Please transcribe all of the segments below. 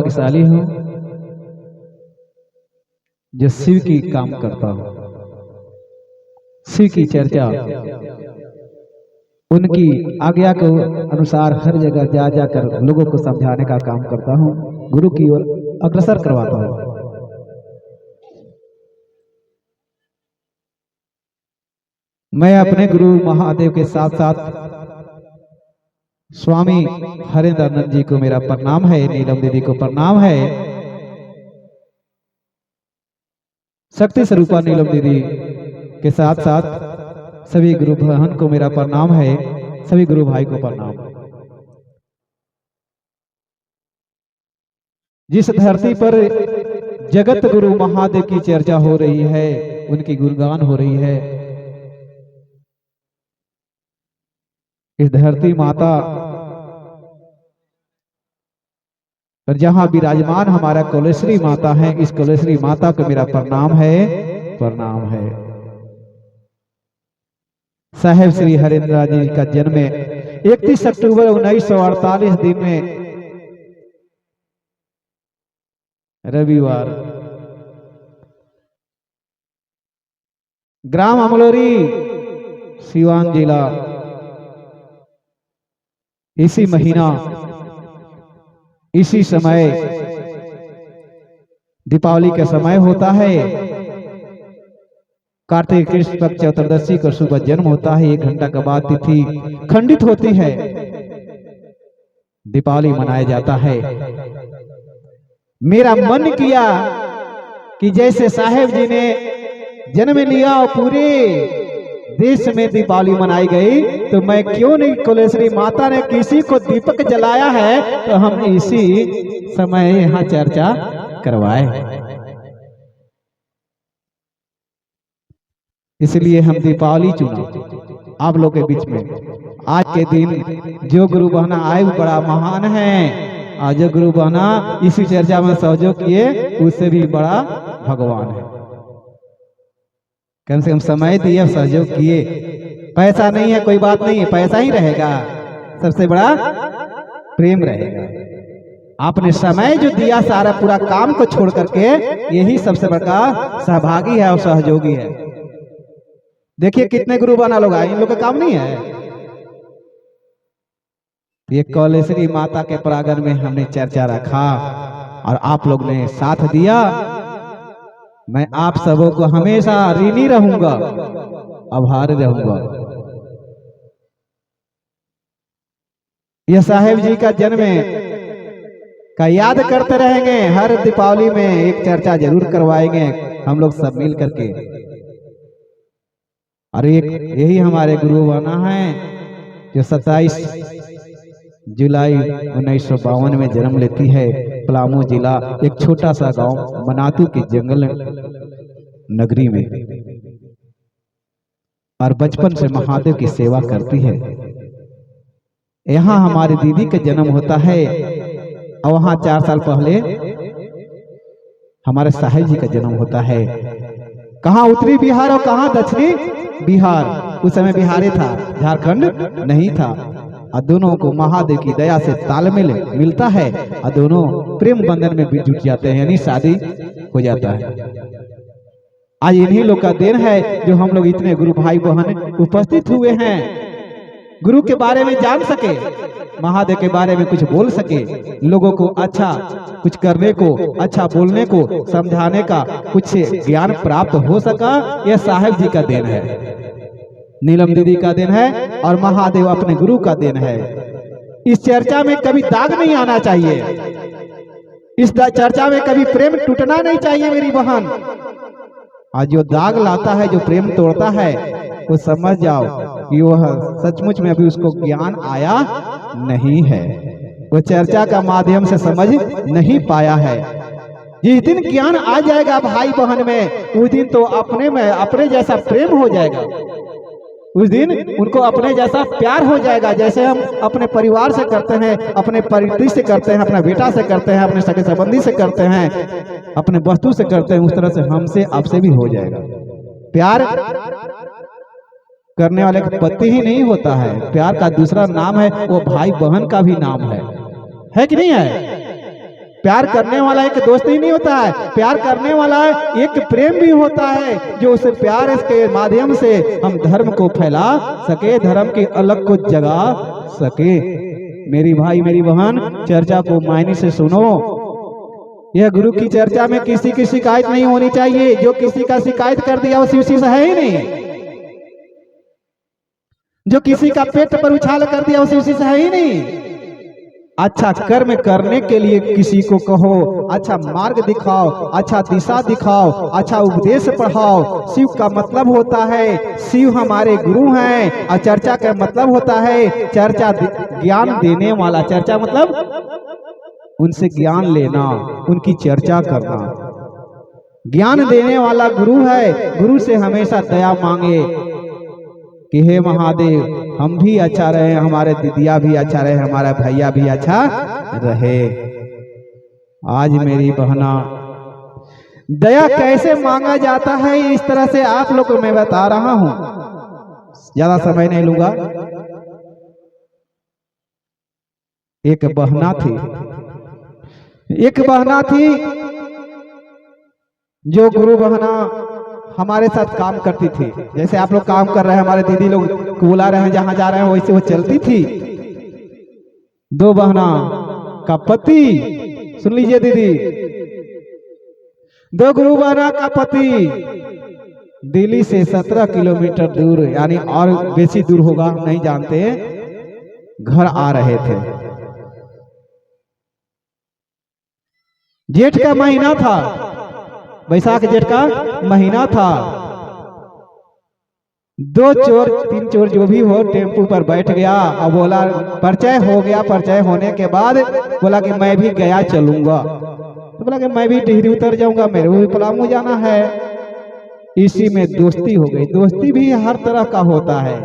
भाग्यशाली हूँ जो शिव की काम करता हूँ। शिव की चर्चा उनकी आज्ञा के अनुसार हर जगह जा जाकर लोगों को समझाने का काम करता हूँ, गुरु की ओर अग्रसर करवाता हूँ। मैं अपने गुरु महादेव के साथ साथ स्वामी हरेंद्रानंद जी को मेरा प्रणाम है, नीलम दीदी को प्रणाम है, शक्ति स्वरूपा नीलम दीदी के साथ साथ सभी गुरु बहन को मेरा प्रणाम है, सभी गुरु भाई को प्रणाम। जिस धरती पर जगत गुरु महादेव की चर्चा हो रही है, उनकी गुणगान हो रही है, इस धरती माता पर जहां विराजमान हमारा कुलेश्वरी माता है, इस कुलेश्वरी माता को मेरा प्रणाम है, प्रणाम है। साहेब श्री हरेंद्र जी का जन्म 31 अक्टूबर 1948 दिन में रविवार ग्राम अमलोरी सिवान जिला, इसी महीना इसी समय दीपावली का समय होता है, कार्तिक कृष्ण पक्ष चतुर्दशी को सुबह जन्म होता है। 1 घंटा के बाद तिथि खंडित होती है, दीपावली मनाया जाता है। मेरा मन किया कि जैसे साहेब जी ने जन्म लिया और पूरे देश में दीपावली मनाई गई, तो मैं क्यों नहीं, कुलेश्वरी माता ने किसी को दीपक जलाया है तो हम इसी समय यहाँ चर्चा करवाए। इसलिए हम दीपावली चुना आप लोग के बीच में। आज के दिन जो गुरु बहना आए वो बड़ा महान है, आज जो गुरु बहना इसी चर्चा में सहयोग किए उससे भी बड़ा भगवान है। कम से कम समय दिए, सहयोग किए। पैसा नहीं है कोई बात नहीं है, पैसा ही रहेगा, सबसे बड़ा प्रेम रहेगा। आपने समय जो दिया सारा पूरा काम को छोड़ करके, यही सबसे बड़ा सहभागी है और सहयोगी है। देखिए कितने गुरु बना लोग आए, इन लोग का काम नहीं है। ये कुलेश्वरी माता के प्रांगण में हमने चर्चा रखा और आप लोग ने साथ दिया। मैं आप सबों को हमेशा ऋणी रहूंगा, आभारी रहूंगा। यह साहेब जी का जन्म का याद करते रहेंगे, हर दीपावली में एक चर्चा जरूर करवाएंगे हम लोग सब मिल करके। और एक यही हमारे गुरु बना है जो 27 जुलाई 1952 में जन्म लेती है, पलामू जिला, एक छोटा सा गांव मनातू के जंगल नगरी में, और बचपन से महादेव की सेवा करती है। यहाँ हमारी दीदी का जन्म होता है और वहाँ 4 साल पहले हमारे साहेब जी का जन्म होता है। कहाँ उत्तरी बिहार और कहाँ दक्षिणी बिहार, उस समय बिहार था, झारखंड नहीं था। और दोनों को महादेव की दया से तालमेल मिलता है और दोनों प्रेम बंधन में भी जुट जाते हैं, यानी शादी हो जाता है। आज इन्हीं लोग का देन है जो हम लोग इतने गुरु भाई बहन उपस्थित हुए हैं, गुरु के बारे में जान सके, महादेव के बारे में कुछ बोल सके, लोगों को अच्छा कुछ करने को, अच्छा बोलने को, समझाने का कुछ ज्ञान प्राप्त हो सका। यह साहेब जी का देन है, नीलम दीदी का देन है और महादेव अपने गुरु का देन है। इस चर्चा में कभी दाग नहीं आना चाहिए, इस चर्चा में कभी प्रेम टूटना नहीं चाहिए मेरी बहन। आज जो दाग लाता है, जो प्रेम तोड़ता है, वो समझ जाओ कि वह सचमुच में अभी उसको ज्ञान आया नहीं है, वो चर्चा का माध्यम से समझ नहीं पाया है। जिस दिन ज्ञान आ जाएगा भाई बहन में, उस दिन तो अपने में अपने जैसा प्रेम हो जाएगा, उस दिन उनको अपने जैसा प्यार हो जाएगा। जैसे हम अपने परिवार से करते हैं, अपने परिवार से करते हैं, अपने बेटा से करते हैं, अपने सगे संबंधी से करते हैं, अपने वस्तु से करते हैं, उस तरह से हमसे आपसे भी हो जाएगा। प्यार करने वाले का पति ही नहीं होता है, प्यार का दूसरा नाम है वो भाई बहन का भी नाम है कि नहीं है? प्यार करने वाला एक दोस्त ही नहीं होता है, प्यार करने वाला एक प्रेम भी होता है, जो उस प्यार के माध्यम से हम धर्म को फैला सके, धर्म की अलग को जगा सके। मेरी भाई मेरी बहन, चर्चा को मायने से सुनो। यह गुरु की चर्चा में किसी की शिकायत नहीं होनी चाहिए। जो किसी का शिकायत कर दिया वो शिव से है ही नहीं। जो किसी का पेट पर उछाल कर दिया वो शिव से है ही नहीं। अच्छा कर्म करने के लिए किसी को कहो, अच्छा मार्ग दिखाओ, अच्छा दिशा दिखाओ, अच्छा उपदेश पढ़ाओ। शिव का मतलब होता है, शिव हमारे गुरु हैं। और चर्चा का मतलब होता है चर्चा ज्ञान देने वाला। चर्चा मतलब उनसे ज्ञान लेना, उनकी चर्चा करना। ज्ञान देने वाला गुरु है। गुरु से हमेशा दया मांगे कि हे महादेव हम भी अच्छा रहे, हमारे दीदिया भी अच्छा रहे, हमारा भैया भी अच्छा रहे। आज मेरी बहना, दया कैसे मांगा जाता है इस तरह से आप लोग को मैं बता रहा हूं। ज्यादा समय नहीं लूंगा। एक बहना थी, जो गुरु बहना हमारे साथ काम करती थी। जैसे आप लोग काम कर रहे हैं, हमारे दीदी लोग को बुला रहे हैं, जहां जा रहे हैं वैसे वो चलती थी। दो बहना का पति, सुन लीजिए दीदी, दो गुरु बहना का पति दिल्ली से 17 किलोमीटर दूर, यानी और बेसी दूर होगा नहीं जानते, घर आ रहे थे। जेठ का महीना था, बैसाख जेठ का महीना था। दो चोर तीन चोर जो भी हो टेम्पू पर बैठ गया और बोला, परिचय हो गया। परिचय होने के बाद बोला कि मैं भी गया चलूंगा। तो बोला कि मैं भी टिहरी उतर जाऊंगा, मेरे को भी पलामू जाना है। इसी में दोस्ती हो गई। दोस्ती भी हर तरह का होता है।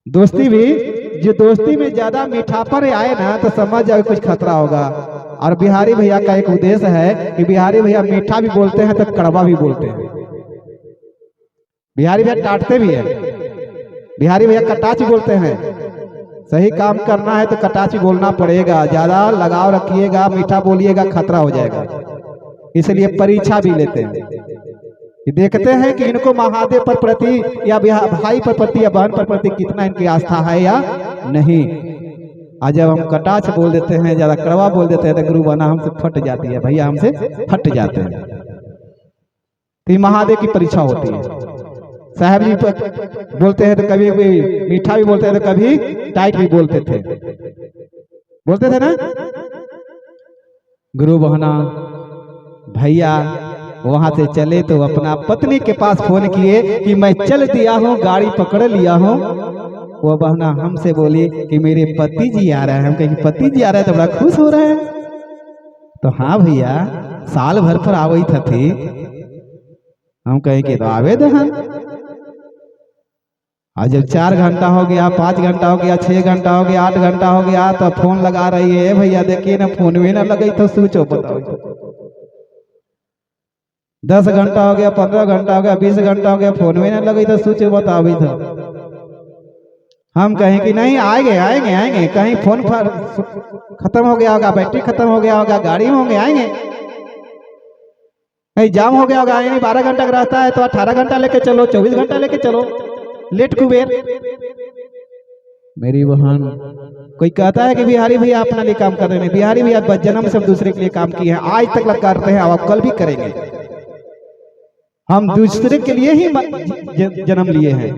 दोस्ती भी, जो दोस्ती में ज्यादा मीठापन आए ना तो समझ जाओ कुछ खतरा होगा। और बिहारी भैया का एक उद्देश्य है कि बिहारी भैया मीठा भी बोलते हैं तो कड़वा भी बोलते हैं। बिहारी भैया डांटते भी है, बिहारी भैया कटाच बोलते हैं। सही काम करना है तो कटाची बोलना पड़ेगा। ज्यादा लगाव रखिएगा, मीठा बोलिएगा, खतरा हो जाएगा। इसलिए परीक्षा भी लेते हैं कि देखते हैं कि इनको महादेव पर प्रति या भाई पर प्रति या बहन पर प्रति कितना इनकी आस्था है या नहीं। आज जब हम कटाक्ष बोल देते हैं, ज्यादा कड़वा बोल देते हैं तो गुरु बहना हमसे फट जाती है, भैया हमसे फट जाते हैं। तो महादेव की परीक्षा होती है। साहब जी बोलते हैं तो कभी मीठा भी बोलते हैं तो कभी टाइट भी बोलते थे ना। गुरु बहना भैया वहां से चले तो अपना पत्नी के पास फोन किए कि मैं चल दिया हूँ, गाड़ी पकड़ लिया हूँ। वो बहना हमसे बोली कि मेरे पति जी आ रहे हैं। हम कहें पति जी आ रहे हैं तो बड़ा खुश हो रहे हैं। तो हाँ भैया, साल भर पर आवई थी। हम कहें कि तो आवे दहन। और जब 4 घंटा हो गया, 5 घंटा हो गया, 6 घंटा हो गया, 8 घंटा हो गया, तो फोन लगा रही है, भैया देखिए ना फोन में ना लगे तो स्विच ऑफ बताओ। 10 घंटा हो गया, 15 घंटा हो गया, 20 घंटा हो गया, फोन में ना लगे तो स्विच ऑफ बताओ था। हम कहें कि नहीं आएंगे। कहीं फोन पर खत्म हो गया होगा, बैटरी खत्म हो गया होगा, गाड़ी में होंगे, आएंगे। कहीं जाम हो गया होगा, यानी 12 घंटा का रास्ता है तो 18 घंटा लेके चलो, 24 घंटा लेके चलो, लेट कुबेर। मेरी बहन, कोई कहता है कि बिहारी भैया अपना लिए काम कर रहे हैं। बिहारी भैया जन्म से दूसरे के लिए काम किए हैं, आज तक लग करते हैं, अब कल भी करेंगे। हम दूसरे के लिए ही जन्म लिए हैं।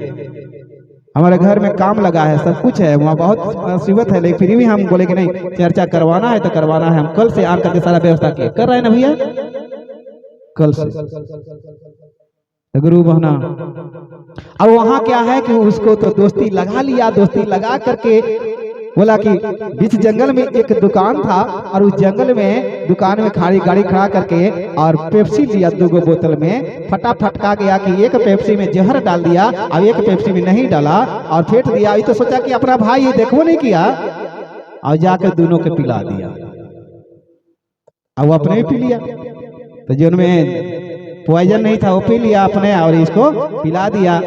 हमारे घर में काम लगा है, सब कुछ है, वहाँ बहुत मुसीबत है, लेकिन फिर भी हम बोले कि नहीं चर्चा करवाना है तो करवाना है। हम कल से आकर के सारा व्यवस्था किए, कर रहे हैं ना भैया, कल से। तो गुरु बहना, अब वहां क्या है कि उसको तो दोस्ती लगा लिया। दोस्ती लगा करके बोला कि बीच जंगल में एक दुकान था, और उस जंगल में दुकान में खाली गाड़ी खड़ा करके और पेप्सी लिया 2 बोतल में। फटाफट का गया कि एक पेप्सी में जहर डाल दिया और एक पेप्सी में नहीं डाला और फेंक दिया। ये तो सोचा कि अपना भाई ये देखो नहीं किया, और जाकर दोनों के पिला दिया। अब वो अपने भी पी लिया, तो जो उनमें पॉइजन नहीं था वो पी लिया अपने और इसको पिला दिया।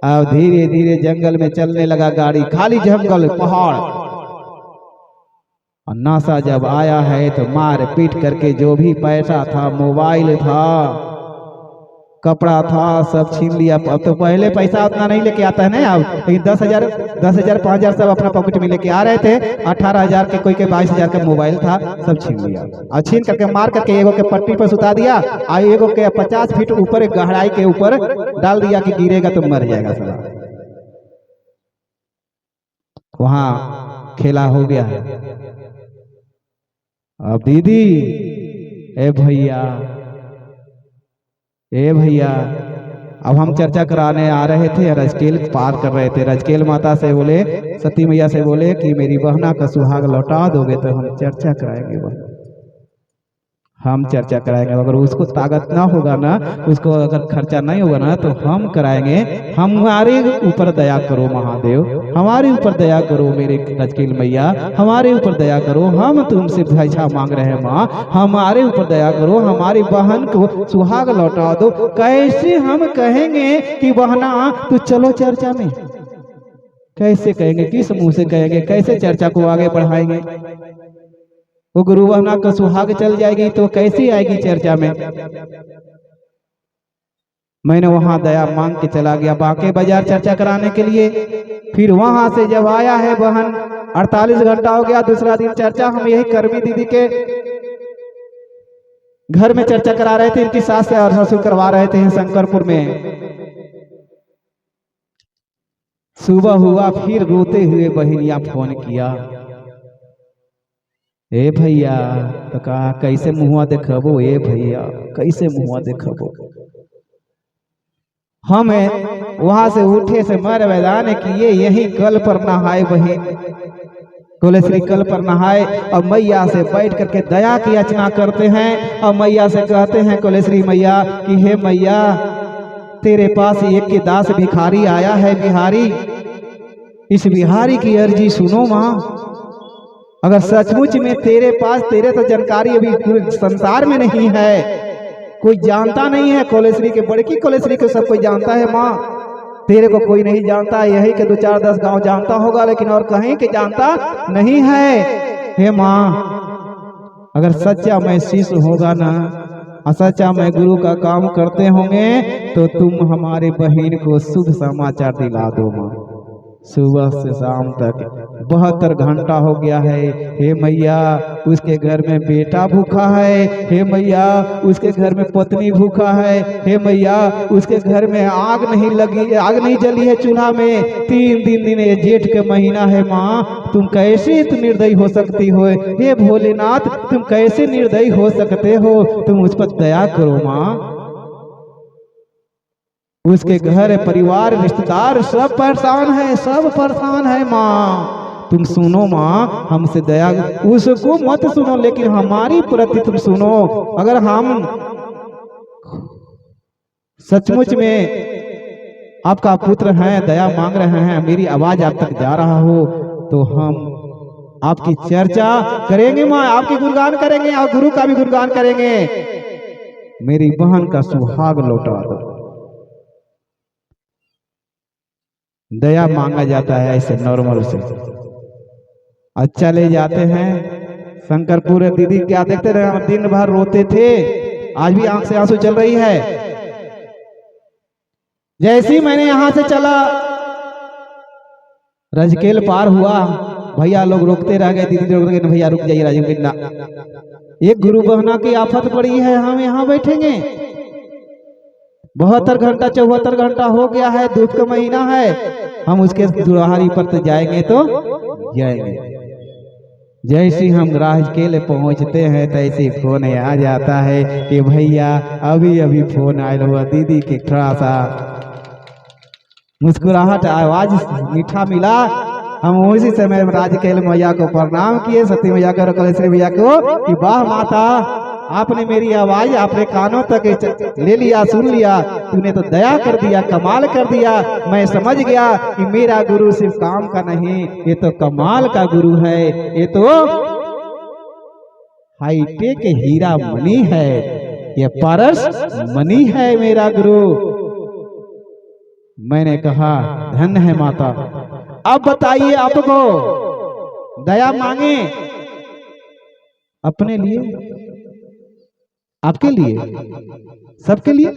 अब धीरे धीरे जंगल में चलने लगा गाड़ी, खाली जंगल, पहाड़। और नासा जब आया है तो मार पीट करके जो भी पैसा था, मोबाइल था, कपड़ा था, सब छीन लिया। अब तो पहले पैसा उतना नहीं लेके आता है ना, अब लेकिन 10,000 5,000 सब अपना पॉकेट में लेके आ रहे थे। 18,000 के, कोई के 22,000 का मोबाइल था, सब छीन लिया। और छीन करके मार करके एगो के पट्टी पर सुता दिया और एगो के 50 फीट ऊपर गहराई के ऊपर डाल दिया कि गिरेगा तो मर जाएगा साला। वहां खेला हो गया है। अब दीदी, ए भैया, ए भैया, अब हम चर्चा कराने आ रहे थे, रजकेल पार कर रहे थे। रजकेल माता से बोले, सती मैया से बोले कि मेरी बहना का सुहाग लौटा दोगे तो हम चर्चा कराएंगे। बहन, हम चर्चा कराएंगे। अगर उसको ताकत ना होगा ना, उसको अगर खर्चा नहीं होगा ना, तो हम कराएंगे। हमारे ऊपर दया करो महादेव, हमारे ऊपर दया करो मेरे रजकेल मैया, हमारे ऊपर दया करो। हम तुमसे भिक्षा मांग रहे हैं माँ, हमारे ऊपर दया करो, हमारी बहन को सुहाग लौटा दो। कैसे हम कहेंगे कि बहना तू चलो चर्चा में? कैसे कहेंगे? किस मुंह से कहेंगे? कैसे चर्चा को आगे बढ़ाएंगे? वो गुरु बहना का सुहाग चल जाएगी तो कैसी आएगी चर्चा में? मैंने वहां दया मांग के चला गया बांके बाजार चर्चा कराने के लिए। फिर वहां से जब आया है बहन, 48 घंटा हो गया, दूसरा दिन चर्चा हम यही कर्मी दीदी के घर में चर्चा करा रहे थे। इनकी सास से और ससुर करवा रहे थे शंकरपुर में। सुबह हुआ, फिर रोते हुए बहनिया फोन किया, ए भैया, तो कहा कैसे मुहुआ देखबो? ए भैया, कैसे मुहुआ देखबो? हम वहां से उठे से मर मैदान किए, यही कल पर नहाए बहन, कोलेश्वरी कल पर नहाए और मैया से बैठ करके दया की याचना करते हैं। और मैया से कहते हैं कोलेश्वरी मैया कि हे मैया, तेरे पास एक के दास भिखारी आया है बिहारी, इस बिहारी की अर्जी सुनो माँ। अगर सचमुच में तेरे पास, तेरे तो जानकारी अभी पूरे संसार में नहीं है, कोई जानता नहीं है। कोलेश्वरी के, बड़की कोलेश्वरी को सब कोई जानता है माँ, तेरे को कोई नहीं जानता। यही के 2 4 10 गांव जानता होगा, लेकिन और कहीं के जानता नहीं है। हे माँ, अगर सच्चा मैं शिष्य होगा ना, सच्चा मैं गुरु का काम करते होंगे, तो तुम हमारे बहन को शुभ समाचार दिला दो माँ। सुबह से शाम तक 72 घंटा हो गया है। हे मैया, उसके घर में बेटा भूखा है। हे मैया, उसके घर में पत्नी भूखा है। हे मैया, उसके घर में आग नहीं लगी, आग नहीं जली है चूल्हा में। 3 दिन ये जेठ के महीना है माँ, तुम कैसे तुम निर्दयी हो सकती हो? हे भोलेनाथ, तुम कैसे निर्दयी हो सकते हो? तुम उस पर दया करो माँ। उसके घर परिवार रिश्तेदार सब परेशान है, सब परेशान है माँ। तुम सुनो माँ, हमसे दया, उसको मत सुनो लेकिन हमारी प्रति तुम सुनो। अगर हम सचमुच में आपका पुत्र हैं, दया मांग रहे हैं, मेरी आवाज आप तक जा रहा हो, तो हम आपकी चर्चा करेंगे माँ, आपकी गुणगान करेंगे और गुरु का भी गुणगान करेंगे। मेरी बहन का सुहाग लौटा दो। दया मांगा जाता है ऐसे नॉर्मल से। अच्छा ले जाते हैं शंकरपुर। दीदी क्या देखते रहे, दिन भर रोते थे, आज भी आंख से आंसू चल रही है। जैसे ही मैंने यहां से चला, रजकेल पार हुआ, भैया लोग रोकते रह गए, दीदी रोक गए, भैया रुक जाइए राजीव ना, एक गुरु बहना की आफत पड़ी है, हम यहाँ बैठेंगे। 72 घंटा 74 घंटा हो गया है, धूप का महीना है, हम उसके दुआरी पर तो जाएंगे तो जाएंगे। जैसे हम राजकेल पहुंचते हैं तैसे फोन आ जाता है कि भैया अभी अभी फोन आया हुआ। दीदी के थोड़ा सा मुस्कुराहट, आवाज मीठा मिला। हम उसी समय राजकेल मैया को प्रणाम किए, सती मैया को, कोलेश्वरी मैया को कि वाह माता, आपने मेरी आवाज आपने कानों तक ले लिया, सुन लिया, तूने तो दया कर दिया, कमाल कर दिया। मैं समझ गया कि मेरा गुरु सिर्फ काम का नहीं, ये तो कमाल का गुरु है, ये तो हाईटेक हीरा मणि है, ये पारस मणि है मेरा गुरु। मैंने कहा धन्य है माता। अब बताइए, आपको दया मांगे अपने लिए, आपके लिए, सबके लिए,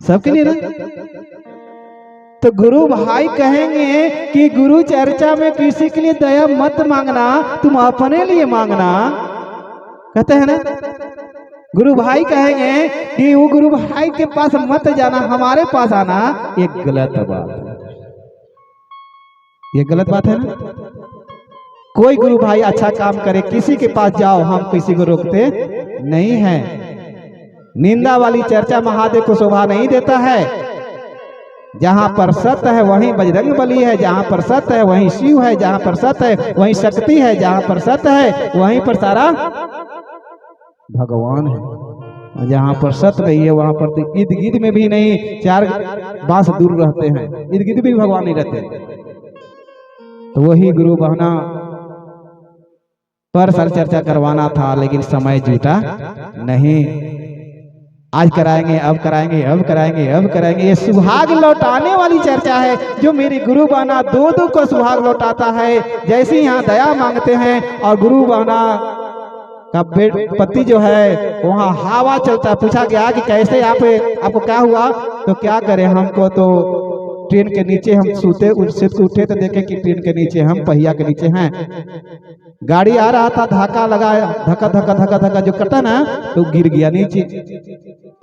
सबके लिए ना। तो गुरु भाई कहेंगे कि गुरु चर्चा में किसी के लिए दया मत मांगना, तुम अपने लिए मांगना, कहते हैं ना। गुरु भाई कहेंगे कि वो गुरु भाई के पास मत जाना, हमारे पास आना, ये गलत बात है, ये गलत बात है ना। कोई गुरु भाई अच्छा काम करे किसी के पास जाओ, हम किसी को रोकते नहीं है। निंदा वाली चर्चा महादेव को शोभा नहीं देता है। जहां पर सत्य है वहीं बजरंग बली है, जहां पर सत्य है वहीं शिव है, जहां पर सत्य है वहीं शक्ति है, जहां पर सत्य है वहीं पर सारा भगवान है। जहां पर सत्य नहीं है वहां पर इर्द गिर्द में भी नहीं, 4 बांस दूर रहते हैं, इर्द गिर्द भी भगवान नहीं रहते। तो वही गुरु बहना पर सर चर्चा करवाना था, लेकिन समय जुटा नहीं। आज कराएंगे, अब कराएंगे, अब कराएंगे, अब कराएंगे। ये सुहाग लौटाने वाली चर्चा है। जो मेरी गुरु बहना 2-2 को सुहाग लौटाता है, जैसे यहाँ दया मांगते हैं और गुरु बहना का पति जो है वहाँ हवा चलता। पूछा गया कि कैसे आपको क्या हुआ, तो क्या करें, हमको तो ट्रेन के नीचे हम सोते, उससे उठे तो देखे कि ट्रेन के नीचे हम पहिया के नीचे हैं। गाड़ी आ रहा था, धक्का लगाया, धक्का धक्का धक्का धक्का जो करता ना, तो गिर गया नीचे।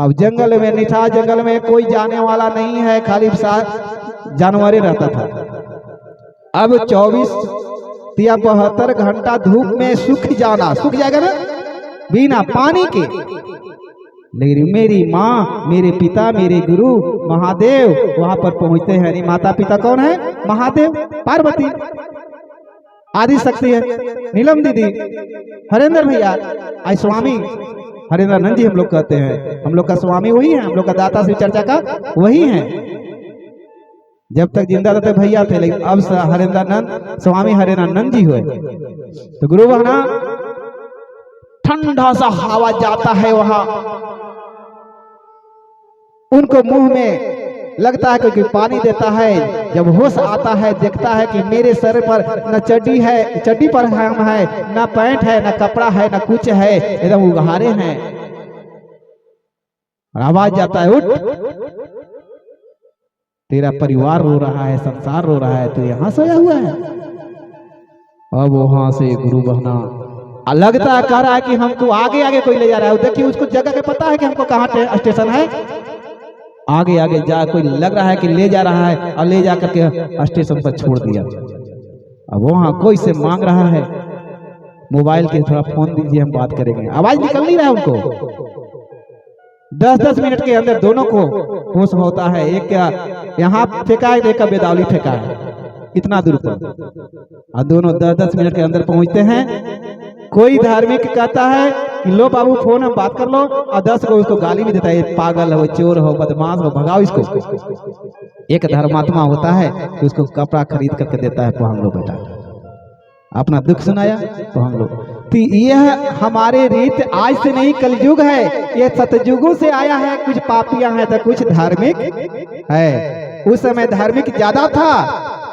अब जंगल में नहीं था, जंगल में कोई जाने वाला नहीं है, खाली जानवर रहता था। अब 24 या 72 घंटा धूप में सूख जाना, सूख जाएगा ना बिना पानी के। लेकिन मेरी माँ, मेरे पिता, मेरे गुरु महादेव वहां पर पहुंचते हैं। नहीं, माता पिता कौन है? महादेव, पार्वती, आदि शक्ति है, नीलम दीदी, हरेंद्र भैया, आई स्वामी हरेंद्र नंद जी हम लोग कहते हैं। हम लोग का स्वामी वही है, हम लोग का दाता शिव चर्चा का वही है। जब तक जिंदा रहते भैया थे, लेकिन अब हरेंद्र नंद स्वामी हरेंद्र नंद जी हुए। तो गुरु बहना ठंडा सा हवा जाता है वहां, उनको मुंह में लगता है क्योंकि पानी देता है। जब होश आता है देखता है कि मेरे सर पर न चड्डी है, चड्डी पर हम है, न पैंट है, न कपड़ा है, न कुछ है, एकदम उघारे हैं। और आवाज जाता है, उठ, तेरा परिवार रो रहा है, संसार रो रहा है, तो यहाँ सोया हुआ है। अब वहां से गुरु बहना लगता है कह रहा है कि हमको आगे आगे कोई ले जा रहा है। देखिए उसको जगह के पता है कि हमको कहाँ स्टेशन है। आगे आगे जा कोई लग रहा है कि ले जा रहा है, और ले जा करके स्टेशन पर छोड़ दिया। अब वहां कोई से मांग रहा है मोबाइल के, थोड़ा फोन दीजिए, हम बात करेंगे। आवाज निकल नहीं रहा है उनको। 10-10 मिनट के अंदर दोनों को होश होता है। एक क्या यहाँ फेंका है, एक का बेदावली फेंका है, इतना दूर पर, और दोनों 10-10 मिनट के अंदर पहुंचते हैं। कोई धार्मिक कहता है कि लो बाबू फोन हम बात कर लो, और 10 को उसको गाली भी देता है, पागल हो, चोर हो, बदमाश हो, भगाओ इसको। एक धर्मात्मा होता है कि उसको कपड़ा खरीद करके देता है, पहन लो बेटा, अपना दुख सुनाया पहन लो। तो यह हमारे रीत आज से नहीं, कलयुग है, ये सतयुगों से आया है। कुछ पापियां हैं तो कुछ धार्मिक है। उस समय धार्मिक ज्यादा था,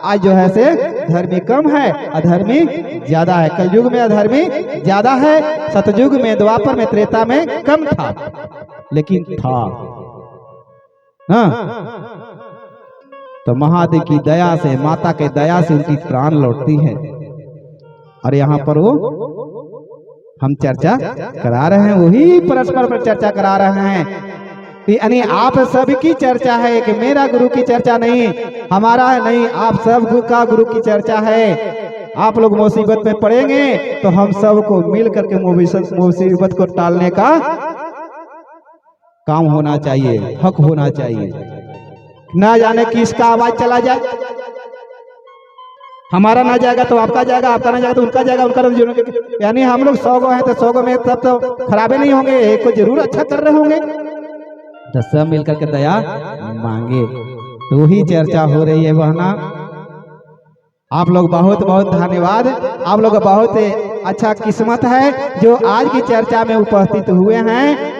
आज जो है से धर्मी कम है, अधर्मी ज्यादा है। कलयुग में अधर्मी ज्यादा है, सतयुग में, द्वापर में, त्रेता में कम था, लेकिन था ना। तो महादेव की दया से, माता के दया से उनकी प्राण लौटती है। और यहाँ पर वो हम चर्चा करा रहे हैं, वही परस्पर पर चर्चा करा रहे हैं। यानी आप सबकी चर्चा है कि मेरा गुरु की चर्चा नहीं, हमारा नहीं, आप सब का गुरु की चर्चा है। आप लोग मुसीबत में पड़ेंगे तो हम सबको मिल करके मुसीबत को टालने का काम होना चाहिए, हक होना चाहिए। ना जाने किसका आवाज चला जाए, हमारा ना जाएगा तो आपका जाएगा, आपका ना जाएगा तो उनका जाएगा, उनका। यानी हम लोग 100 गो हैं तो 100 गो में तब तो खराबे नहीं होंगे, एक को जरूर अच्छा कर रहे होंगे। तो सब मिलकर के दया मांगे, तो ही चर्चा हो रही है बहना। आप लोग बहुत बहुत धन्यवाद, आप लोग बहुत अच्छा किस्मत है जो आज की चर्चा में उपस्थित हुए हैं।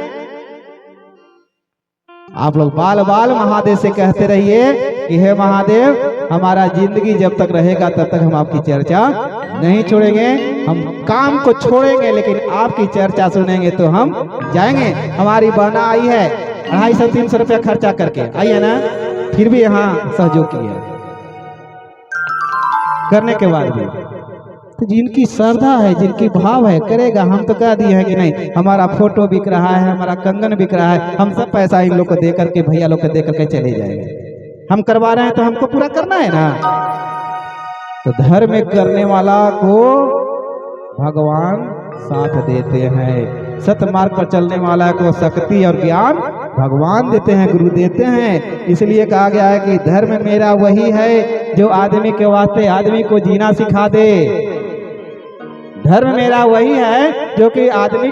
आप लोग बाल बाल महादेव से कहते रहिए कि हे महादेव, हमारा जिंदगी जब तक रहेगा तब तक हम आपकी चर्चा नहीं छोड़ेंगे। हम काम को छोड़ेंगे लेकिन आपकी चर्चा सुनेंगे तो हम जाएंगे। हमारी बहना आई है 250-300 रुपया खर्चा करके आई है ना, फिर भी यहाँ सहयोग की है करने के बाद भी। तो जिनकी श्रद्धा है, जिनकी भाव है, करेगा। हम तो कह दिए हैं कि नहीं, हमारा फोटो बिक रहा है, हमारा कंगन बिक रहा है, हम सब पैसा इन लोग को दे करके, भैया लोग को दे करके चले जाएंगे। हम करवा रहे हैं तो हमको पूरा करना है ना। तो धर्म करने वाला को भगवान साथ देते हैं। सत्य मार्ग पर चलने वाला को शक्ति और ज्ञान भगवान देते हैं, गुरु देते हैं। इसलिए कहा गया है कि धर्म मेरा वही है जो आदमी के वास्ते आदमी को जीना सिखा दे। धर्म मेरा वही है जो कि आदमी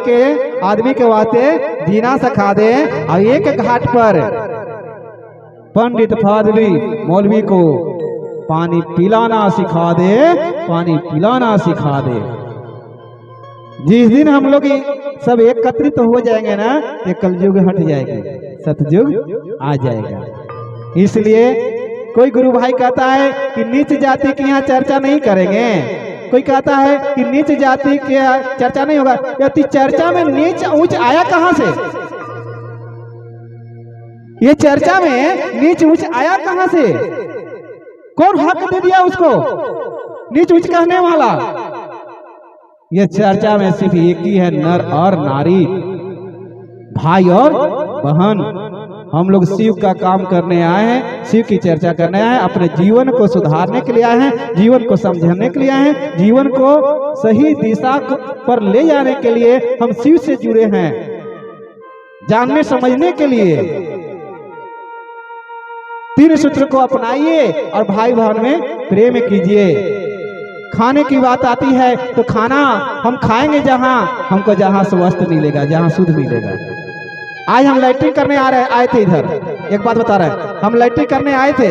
के वास्ते जीना सिखा दे। और एक घाट पर पंडित फादरी मौलवी को पानी पिलाना सिखा दे, पानी पिलाना सिखा दे। जिस दिन हम लोग सब एकत्रित हो जाएंगे ना, ये कलयुग हट जाएगी, सतयुग आ जाएगा। इसलिए कोई गुरु भाई कहता है कि नीच जाति की यहाँ चर्चा नहीं करेंगे, कोई कहता है कि नीच जाति की चर्चा नहीं होगा। यदि चर्चा में नीच ऊंच आया कहां से? ये चर्चा में नीच ऊंच आया कहां से? कौन हक दे दिया उसको नीच ऊंच कहने वाला? ये चर्चा में सिर्फ एक ही है, नर और नारी, भाई और बहन। हम लोग शिव का काम करने आए हैं, शिव की चर्चा करने आए हैं, अपने जीवन को सुधारने के लिए आए हैं, जीवन को समझने के लिए आए हैं, जीवन को सही दिशा पर ले जाने के लिए हम शिव से जुड़े हैं, जानने समझने के लिए। तीन सूत्र को अपनाइए और भाई बहन में प्रेम कीजिए। खाने की बात आती है तो खाना हम खाएंगे हमको जहां स्वस्थ मिलेगा, जहां शुद्ध मिलेगा। आज हम लाइटिंग करने आए थे इधर। एक बात बता रहे हैं, हम लाइटिंग करने आए थे।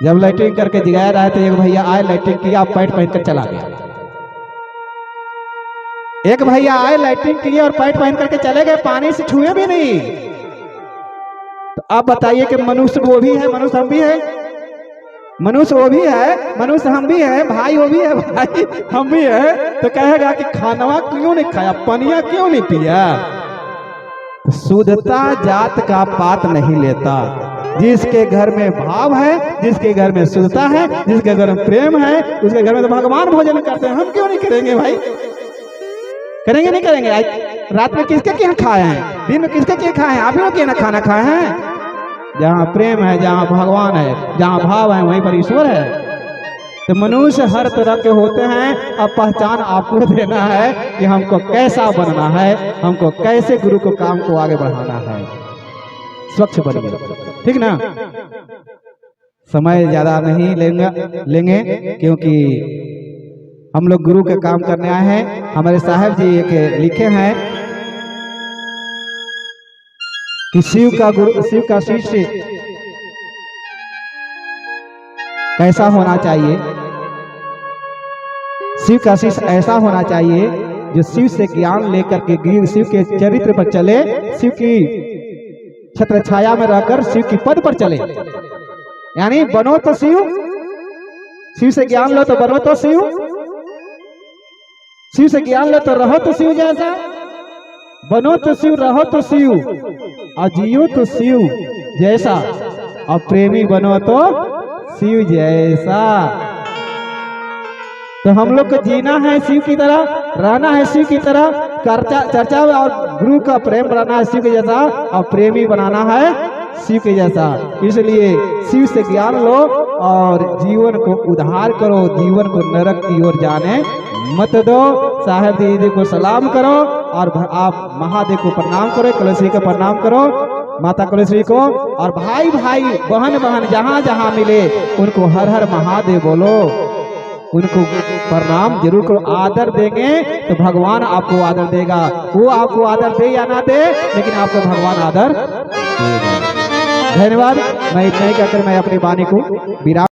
जब लाइटिंग करके जगा रहे थे, एक भैया आए, लाइटिंग किया, पैंट पहन कर चला गया। एक भैया आए, लाइटिंग किए और पैंट पहन करके चले गए, पानी से छुए भी नहीं। तो आप बताइए कि मनुष्य वो भी है, मनुष्य हम भी है, मनुष्य वो भी है, मनुष्य हम भी है, भाई वो भी है, भाई हम भी है। तो कहेगा कि खानवा क्यों नहीं खाया, पनिया क्यों नहीं पिया? तो शुद्धता जात का पात नहीं लेता। जिसके घर में भाव है, जिसके घर में शुद्धता है, जिसके घर में प्रेम है, उसके घर में तो भगवान भोजन करते हैं। हम क्यों नहीं करेंगे भाई? करेंगे नहीं करेंगे? आज रात में किसके यहाँ खाए हैं, दिन में किसके यहाँ खाए हैं? आप लोग के ना खाना खाए हैं। जहाँ प्रेम है, जहाँ भगवान है, जहाँ भाव है, वहीं पर ईश्वर है। तो मनुष्य हर तरह के होते हैं। अब पहचान आपको देना है कि हमको कैसा बनना है, हमको कैसे गुरु को काम को आगे बढ़ाना है। स्वच्छ बनिए, ठीक ना। समय ज्यादा नहीं लेंगे क्योंकि हम लोग गुरु के काम करने आए हैं। हमारे साहब जी एक लिखे हैं कि शिव का शिष्य कैसा होना चाहिए। शिव का शिष्य ऐसा होना चाहिए जो शिव से ज्ञान लेकर के शिव के चरित्र पर चले, शिव की छत्र छाया में रहकर शिव की पद पर चले। यानी बनो तो शिव से ज्ञान लो तो बनो तो शिव से ज्ञान लो तो रहो तो शिव जैसा, बनो तो शिव, रहो तो शिव और जियो तो शिव जैसा, और प्रेमी बनो तो शिव जैसा। तो हम लोग को जीना है शिव की तरह, रहना है शिव की तरह, चर्चा और गुरु का प्रेम बनाना है शिव के जैसा, और प्रेमी बनाना है शिव के जैसा। इसलिए शिव से ज्ञान लो और जीवन को उद्धार करो, जीवन को नरक की ओर जाने मत दो। साहेब दीदी को सलाम करो और आप महादेव को प्रणाम करो, कलेश्वरी को प्रणाम करो, माता कलेश्वरी को। और भाई भाई बहन बहन जहाँ जहाँ मिले उनको हर हर महादेव बोलो, उनको प्रणाम जरूर करो। आदर देंगे तो भगवान आपको आदर देगा। वो आपको आदर दे या ना दे, लेकिन आपको भगवान आदर देगा। धन्यवाद। मैं इतना ही कहकर मैं अपनी वाणी को विराम